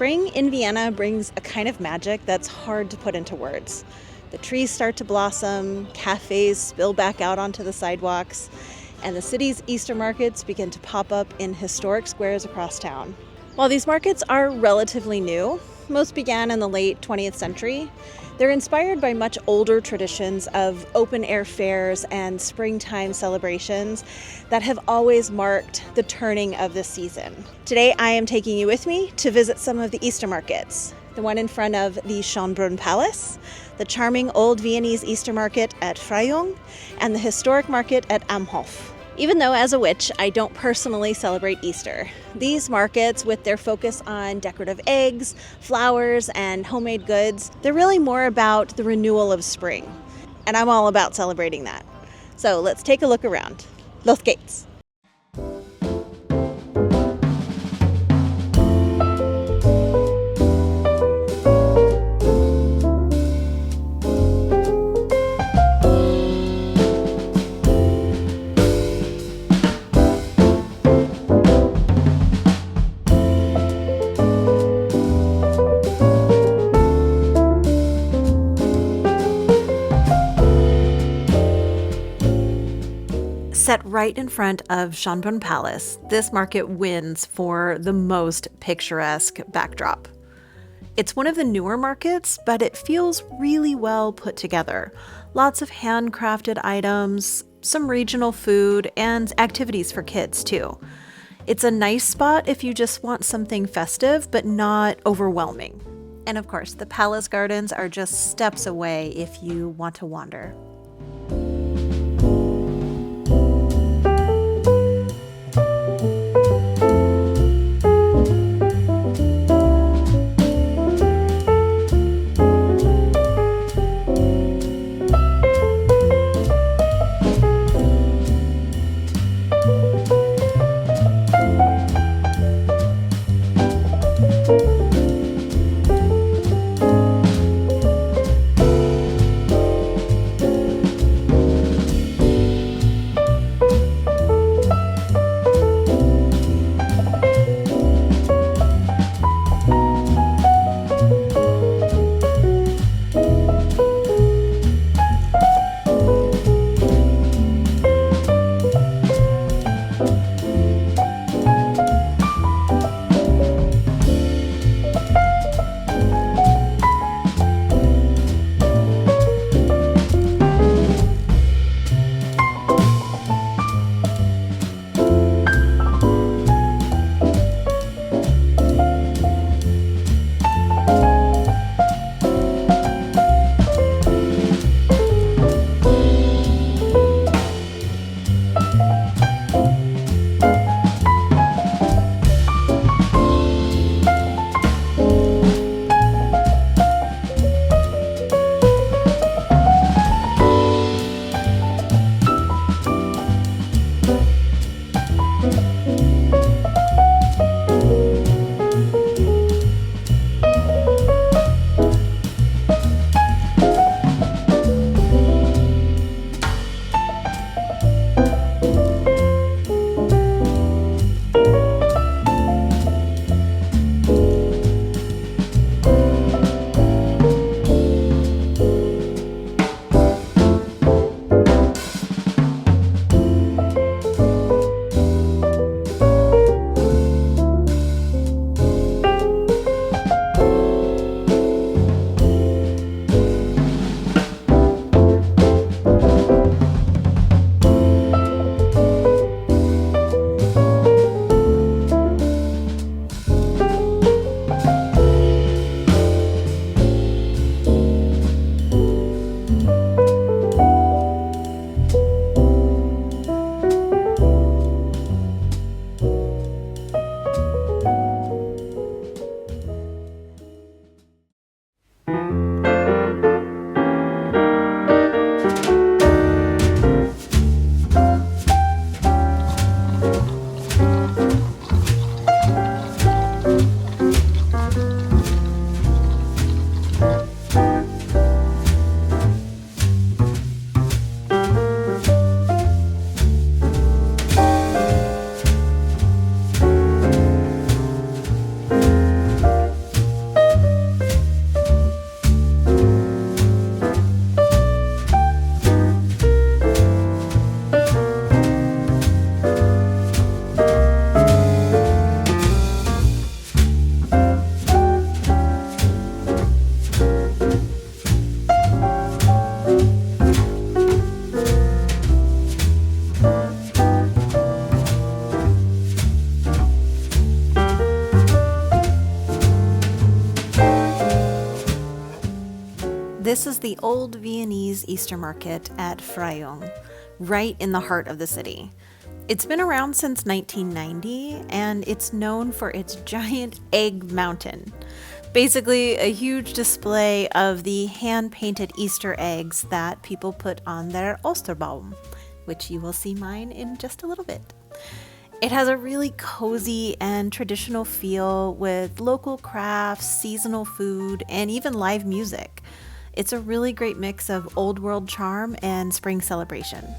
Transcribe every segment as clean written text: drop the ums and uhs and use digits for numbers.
Spring in Vienna brings a kind of magic that's hard to put into words. The trees start to blossom, cafes spill back out onto the sidewalks, and the city's Easter markets begin to pop up in historic squares across town. While these markets are relatively new, most began in the late 20th century, they're inspired by much older traditions of open-air fairs and springtime celebrations that have always marked the turning of the season. Today I am taking you with me to visit some of the Easter markets. The one in front of the Schönbrunn Palace, the charming old Viennese Easter market at Freyung, and the historic market at Am Hof. Even though as a witch, I don't personally celebrate Easter, these markets, with their focus on decorative eggs, flowers, and homemade goods, they're really more about the renewal of spring. And I'm all about celebrating that. So let's take a look around. Los geht's! Set right in front of Schönbrunn Palace, this market wins for the most picturesque backdrop. It's one of the newer markets, but it feels really well put together. Lots of handcrafted items, some regional food, and activities for kids too. It's a nice spot if you just want something festive, but not overwhelming. And of course, the palace gardens are just steps away if you want to wander. This is the old Viennese Easter market at Freyung, right in the heart of the city. It's been around since 1990, and it's known for its giant egg mountain. Basically, a huge display of the hand-painted Easter eggs that people put on their Osterbaum, which you will see mine in just a little bit. It has a really cozy and traditional feel with local crafts, seasonal food, and even live music. It's a really great mix of old world charm and spring celebration.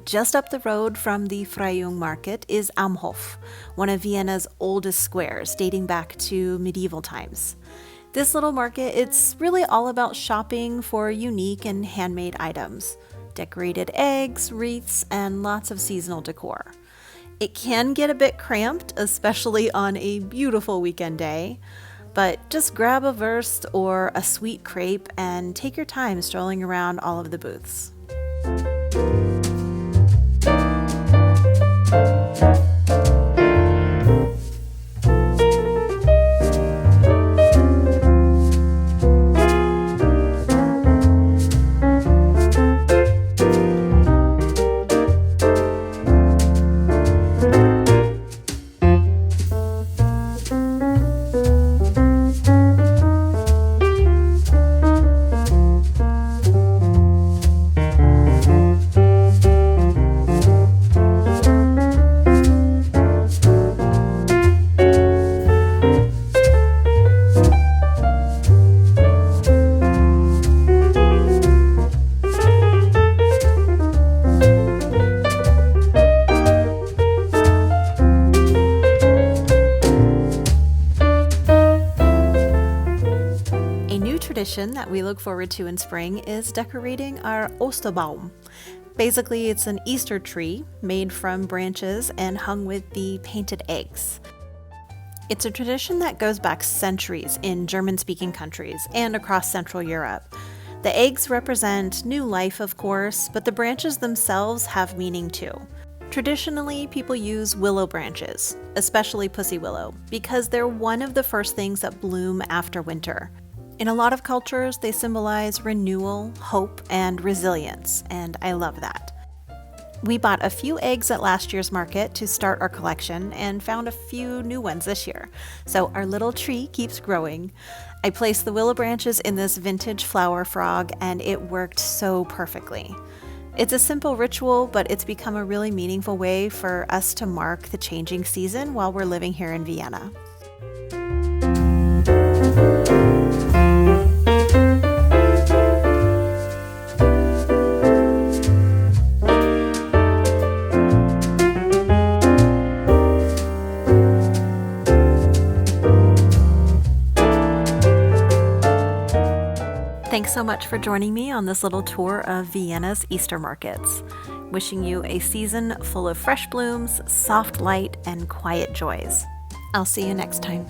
Just up the road from the Freyung market is Am Hof, one of Vienna's oldest squares, dating back to medieval times. This little market, it's really all about shopping for unique and handmade items, decorated eggs, wreaths, and lots of seasonal decor. It can get a bit cramped, especially on a beautiful weekend day, but just grab a wurst or a sweet crepe and take your time strolling around all of the booths. Tradition that we look forward to in spring is decorating our Osterbaum. Basically, it's an Easter tree made from branches and hung with the painted eggs. It's a tradition that goes back centuries in German-speaking countries and across Central Europe. The eggs represent new life, of course, but the branches themselves have meaning too. Traditionally, people use willow branches, especially pussy willow, because they're one of the first things that bloom after winter. In a lot of cultures, they symbolize renewal, hope, and resilience, and I love that. We bought a few eggs at last year's market to start our collection and found a few new ones this year, so our little tree keeps growing. I placed the willow branches in this vintage flower frog, and it worked so perfectly. It's a simple ritual, but it's become a really meaningful way for us to mark the changing season while we're living here in Vienna. Thanks so much for joining me on this little tour of Vienna's Easter markets. Wishing you a season full of fresh blooms, soft light, and quiet joys. I'll see you next time.